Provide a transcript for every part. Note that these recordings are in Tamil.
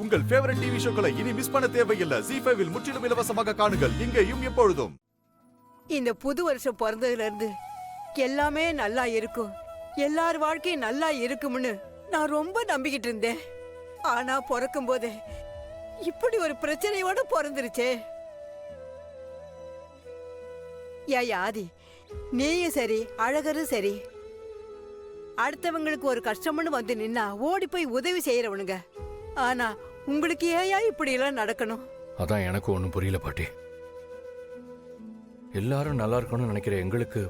உங்கள் ஃபேவரட் டிவி ஷோக்களை இனி மிஸ் பண்ண தேவையில்லை. ZEE5 இல் முற்றிலும் இலவசமாக காணுங்கள். இங்கேயும் எப்பொழுதும். இந்த புது வருஷம் பிறந்ததுல இருந்து எல்லாமே நல்லா இருக்கும், எல்லார் வாழ்க்கையும் நல்லா இருக்கும்னு நான் ரொம்ப நம்பிக்கிட்டு இருந்தேன். ஆனா பிறக்கும் போதே இப்படி ஒரு பிரச்சனையோட பிறந்துருச்சே. ஏய் ஆதி, நீயும் சரி அழகரும் சரி அடுத்தவங்களுக்கு ஒரு கஷ்டம்னு வந்து நின்னா ஓடி போய் உதவி செய்யறவனுங்க. ஆனா உங்களுக்கு ஏயா இப்படி எல்லாம் நடக்கணும்? அதான் எனக்கு ஒன்றும் புரியல பாட்டி. எல்லாரும் நல்லா இருக்கணும்னு நினைக்கிற எங்களுக்கு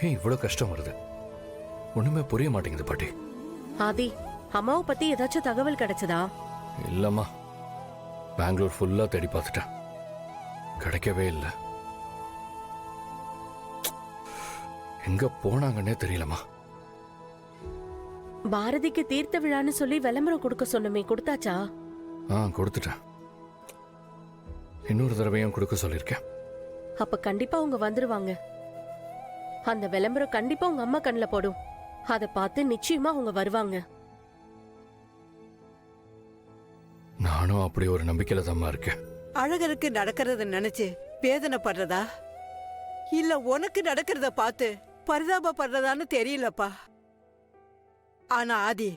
ஏன் இவ்வளவு கஷ்டம் வருது? ஒண்ணுமே புரிய மாட்டேங்குது பாட்டி. ஆதி, அம்மாவை பத்தி ஏதாச்சும் தகவல் கிடைச்சதா? இல்லம்மா, பெங்களூர் ஃபுல்லா தேடி பார்த்துட்டேன், கிடைக்கவே இல்லை. எங்க போனாங்கன்னே தெரியலம்மா. பாரதிக்கு தீர்த்த விழான்னு சொல்லி விளம்பரம் கொடுக்க சொன்னமே, கொடுத்தாச்சா? கொடுத்துட்டேன். இன்னொரு தடவையும் கொடுக்க சொல்லியிருக்கேன். அப்ப கண்டிப்பா அவங்க வந்துருவாங்க. அந்த விளம்பரம் கண்டிப்பா உங்க அம்மா கண்ணில் போடும். அதை பார்த்து நிச்சயமா அவங்க வருவாங்க. நானும் அப்படி ஒரு நம்பிக்கையில தான் இருக்கேன். அழகருக்கு நடக்கிறத நினைச்சு வேதனைப்படுறதா இல்ல உனக்கு நடக்கிறத பார்த்து பரிதாபப்படுறதான்னு தெரியலப்பா. ஆனா ஆதி,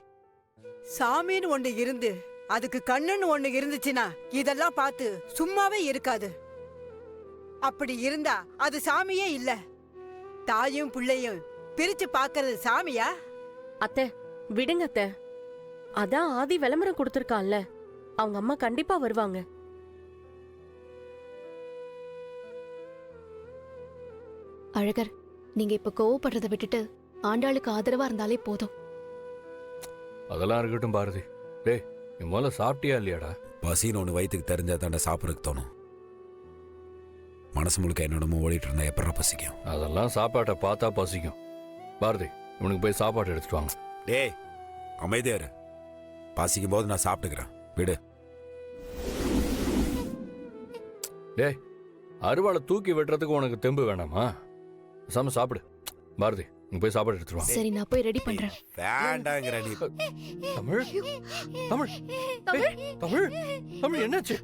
சாமின்னு ஒண்ணு இருந்து அதுக்கு கண்ணுன்னு ஒண்ணு இருந்துச்சுன்னா இதெல்லாம் பார்த்து சும்மாவே இருக்காது. அப்படி இருந்தா அது சாமியே இல்ல. தாயும் பிள்ளையும் பிரிச்சு பாக்குறது சாமியா? அத்தை விடுங்க அத்தை. அதான் ஆதி விளம்பரம் கொடுத்திருக்கான்ல, அவங்க அம்மா கண்டிப்பா வருவாங்க. அழகர், நீங்க இப்ப கோவப்படுறத விட்டுட்டு ஆண்டாளுக்கு ஆதரவா இருந்தாலே போதும். அதெல்லாம் இருக்கட்டும் பாரதி. டேய், நீ முதல்ல சாப்பிட்டியா இல்லையாடா? பசின்னு ஒன்று வயிற்றுக்கு தெரிஞ்சா தாண்டா சாப்பிட்றதுக்கு தோணும். மனசு முழுக்க என்னோடமோ ஓடிட்டு இருந்தா எப்படா பசிக்கும்? அதெல்லாம் சாப்பாட்டை பார்த்தா பசிக்கும். பாரதி, இவனுக்கு போய் சாப்பாடு எடுத்துட்டு வாங்க. டேய் அமைதியாரு, பசிக்கும் போது நான் சாப்பிட்டுக்கிறேன், விடு. டேய், அருவாளை தூக்கி வெட்டுறதுக்கு உனக்கு தெம்பு வேணாமா? சாம சாப்பிடு. பாரதி, நீ போய் சாப்பாடு எடுத்துருவாங்க. சரி, நான் போய் ரெடி பண்றேன். வேண்டாங்கிற நீ. தமிழ் தமிழ் தமிழ் தமிழ் என்னாச்சு?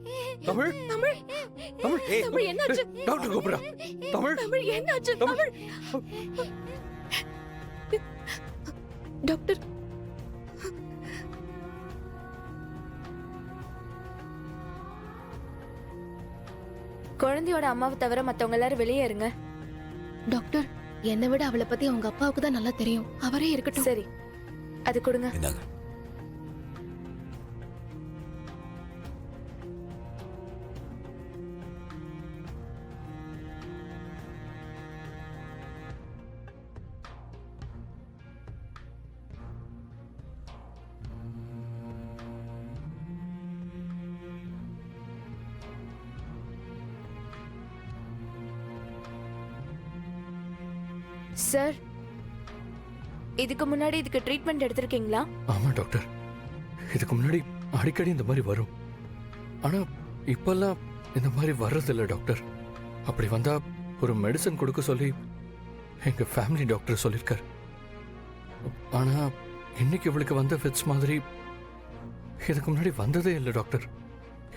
தமிழ் தமிழ் தமிழ் தமிழ் என்னாச்சு? டாக்டர் கூப்பிடுறா. தமிழ் தமிழ் என்னாச்சு? தமிழ் டாக்டர், குழந்தையோட அம்மாவை தவிர மத்தவங்க எல்லாரும் வெளியே இருங்க. டாக்டர், என்னை விட அவளை பத்தி அவங்க அப்பாவுக்கு தான் நல்லா தெரியும். அவரே இருக்கட்டும். சரி, அது கொடுங்க. இந்தாங்க. சார், இதுக்கு முன்னாடி இதுக்கு ட்ரீட்மெண்ட் எடுத்திருக்கீங்களா? ஆமா டாக்டர், இதுக்கு முன்னாடி அடிக்கடி இந்த மாதிரி வரும். ஆனா இப்பெல்லாம் இந்த மாதிரி வர்றதில்ல டாக்டர். அப்படி வந்தா ஒரு மெடிசன் கொடுக்க சொல்லி எங்க ஃபேமிலி டாக்டர் சொல்லியிருக்கார். ஆனா இன்னைக்கு இவளுக்கு வந்த ஃபிட்ஸ் மாதிரி இதுக்கு முன்னாடி வந்ததே இல்லை டாக்டர்.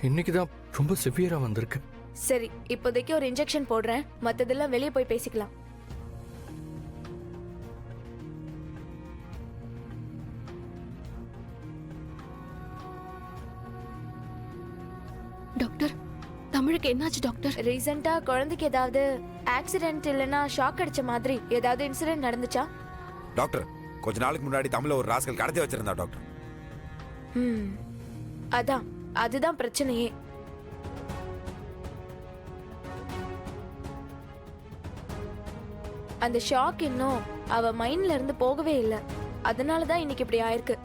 இன்னைக்கு தான் ரொம்ப சிவியரா வந்திருக்கு. சரி, இப்போதைக்கு ஒரு இன்ஜெக்ஷன் போடுறேன், மத்ததெல்லாம் வெளியே போய் பேசிக்கலாம். டாக்டர், தமிழுக்கு என்னாச்சு டாக்டர்? ரீசெண்டா குழந்தைக்கு ஏதாவது ஆக்சிடென்ட் இல்லனா ஷாக் அடிச்ச மாதிரி ஏதாவது இன்சிடென்ட் நடந்துச்சா? டாக்டர், கொஞ்ச நாளுக்கு முன்னாடி தமிழ்ல ஒரு ராஸ்கல் கடத்தி வச்சிருந்தா டாக்டர். அதுதான் பிரச்சனையே. அந்த ஷாக் இன்னும் அவ மைண்ட்ல இருந்து போகவே இல்லை. அதனாலதான் இன்னைக்கு இப்படி ஆயிருக்கு.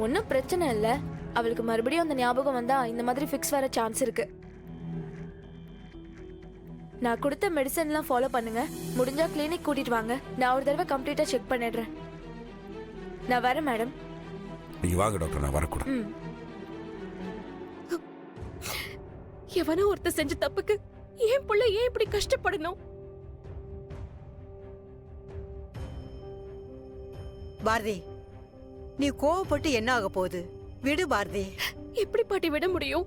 ஒன்னும் பிரச்சனை இல்லை. அவளுக்கு மறுபடியும் அந்த ஞாபகம் வந்தா இந்த மாதிரி ஃபிக்ஸ் வர சான்ஸ் இருக்கு. நான் கொடுத்த மெடிசன்லாம் ஃபாலோ பண்ணுங்க. முடிஞ்சா கிளினிக் கூட்டிட்டு வாங்க. நான் ஒரு தடவை கம்ப்ளீட்டா செக் பண்ணிடுறேன். நான் வரேன் மேடம். நீங்க வாங்க டாக்டர், நான் வரக்கூடாது. எவனோ ஒருத்தர் செஞ்ச தப்புக்கு ஏன் புள்ள ஏன் இப்படி கஷ்டப்படணும்? பாரதி, நீ கோவப்பட்டு என்ன ஆக போகுது? விடு பாரதி. எப்படி பாட்டி விட முடியும்?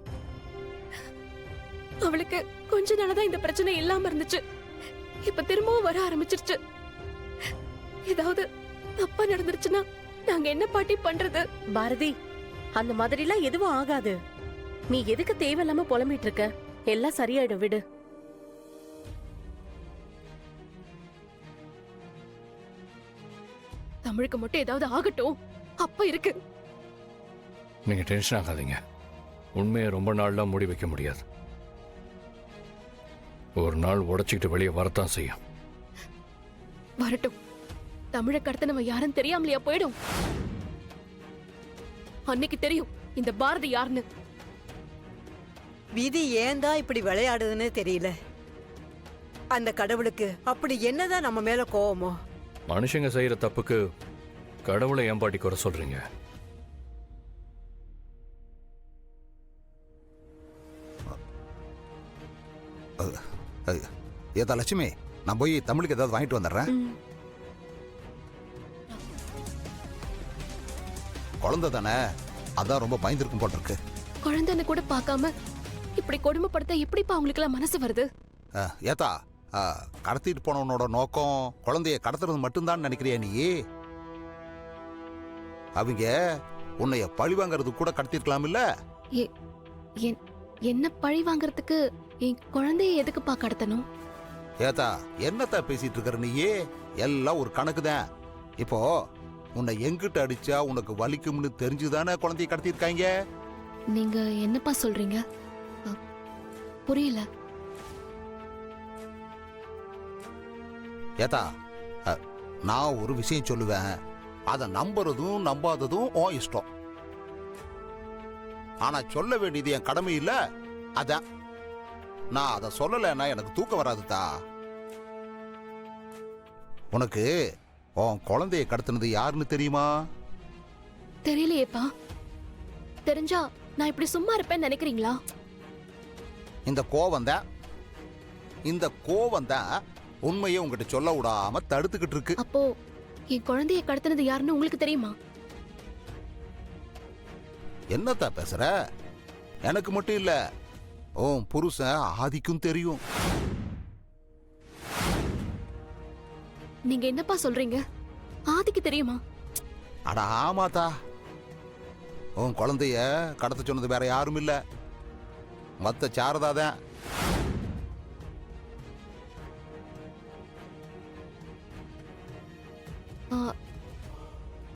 அவளுக்கு கொஞ்ச நாளதான் இந்த பிரச்சனை இல்லாம இருந்துச்சு. இப்ப திரும்பவும் வர ஆரம்பிச்சிருச்சு. ஏதாவது தப்பா நடந்துருச்சுன்னா நாங்க என்ன பாட்டி பண்றது? பாரதி, அந்த மாதிரிலாம் எதுவும் ஆகாது. நீ எதுக்கு தேவையில்லாம புலம்பிட்டு இருக்க? எல்லாம் சரியாயிடும், விடு. தமிழுக்கு மட்டும் ஏதாவது ஆகட்டும், அப்ப இருக்கு. நீங்க டென்ஷன் ஆகாதீங்க. உண்மையை ரொம்ப நாள்லாம் மூடி வைக்க முடியாது. ஒரு நாள் உடைச்சிக்கிட்டு வெளியே வரத்தான் செய்யும். வரட்டும். தமிழை கடத்தினவன் யாருன்னு தெரியாமலையா போயிடும்? அன்னைக்கு தெரியும் இந்த பாரதி யாருன்னு. விதி ஏன் தான் இப்படி விளையாடுதுன்னு தெரியல. அந்த கடவுளுக்கு அப்படி என்னதான் நம்ம மேல கோவமோ? மனுஷங்க செய்யற தப்புக்கு கடவுளை ஏன் பாட்டி குறை சொல்றீங்க? ஏதா லட்சுமி, நான் போய் தமிழுக்கு ஏதாவது வாங்கிட்டு வந்துடுறேன். குழந்தை தானே, அதான் ரொம்ப பயந்துருக்கும் போல் இருக்கு. குழந்தைன்னு கூட பார்க்காம இப்படி கொடுமைப்படுத்த எப்படிப்பா அவங்களுக்கு எல்லாம் மனசு வருது? ஏத்தா, கடத்திட்டு போனவனோட நோக்கம் குழந்தைய கடத்துறது மட்டும்தான் நினைக்கிறியா நீ? அவங்க உன்னைய பழி வாங்கறது கூட கடத்திருக்கலாம் இல்ல? என்ன பழி வாங்கறதுக்கு என் குழந்தைய எதுக்குப்பா கடத்தணும்? ஏத்தா, என்னத்தா பேசிட்டு இருக்கிற நீயே? எல்லாம் ஒரு கணக்கு தான். இப்போ உன்னை எங்கிட்ட அடிச்சா உனக்கு வலிக்கும்னு தெரிஞ்சுதானே குழந்தைய கடத்திருக்காங்க. நீங்க என்னப்பா சொல்றீங்க? புரியல. ஏத்தா, நான் ஒரு விஷயம் சொல்லுவேன், அதை நம்புறதும் நம்பாததும் உன் இஷ்டம். ஆனா சொல்ல வேண்டியது என் கடமை இல்ல. அதான் நான் அதை சொல்லலைன்னா எனக்கு தூக்கம் வராதுதா. உனக்கு உன் குழந்தைய கடத்தினது யாருன்னு தெரியுமா? தெரியலையேப்பா. தெரிஞ்சா நான் இப்படி சும்மா இருப்பேன்னு நினைக்கிறீங்களா? இந்த கோவம் தான் உண்மையை உங்ககிட்ட சொல்ல விடாம தடுத்துக்கிட்டு இருக்கு. அப்போ என் குழந்தைய கடத்தினது யாருன்னு உங்களுக்கு தெரியுமா? என்னத்தா பேசுற? எனக்கு மட்டும் இல்ல, உன் புருஷன் ஆதிக்கும் தெரியும். நீங்க என்னப்பா சொல்றீங்க? ஆதிக்கு தெரியுமா? அட ஆமாத்தா, உன் குழந்தைய கடத்த சொன்னது வேற யாரும் இல்ல, மத்த சாரதாதான்.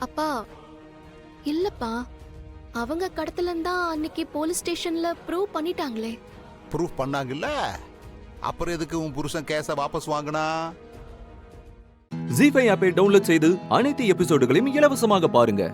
அப்பா இல்லப்பா, அவங்க கடத்தலன்னு தான் அன்னைக்கு போலீஸ் ஸ்டேஷன்ல ப்ரூவ் பண்ணிட்டாங்களே. ப்ரூஃப் பண்ணாங்கல்ல, அப்புறம் எதுக்கு உன் புருஷன் கேஸ வாபஸ் வாங்கினா? ஜீ5 ஆப்பை டவுன்லோட் செய்து அனைத்து எபிசோடுகளையும் இலவசமாக பாருங்க.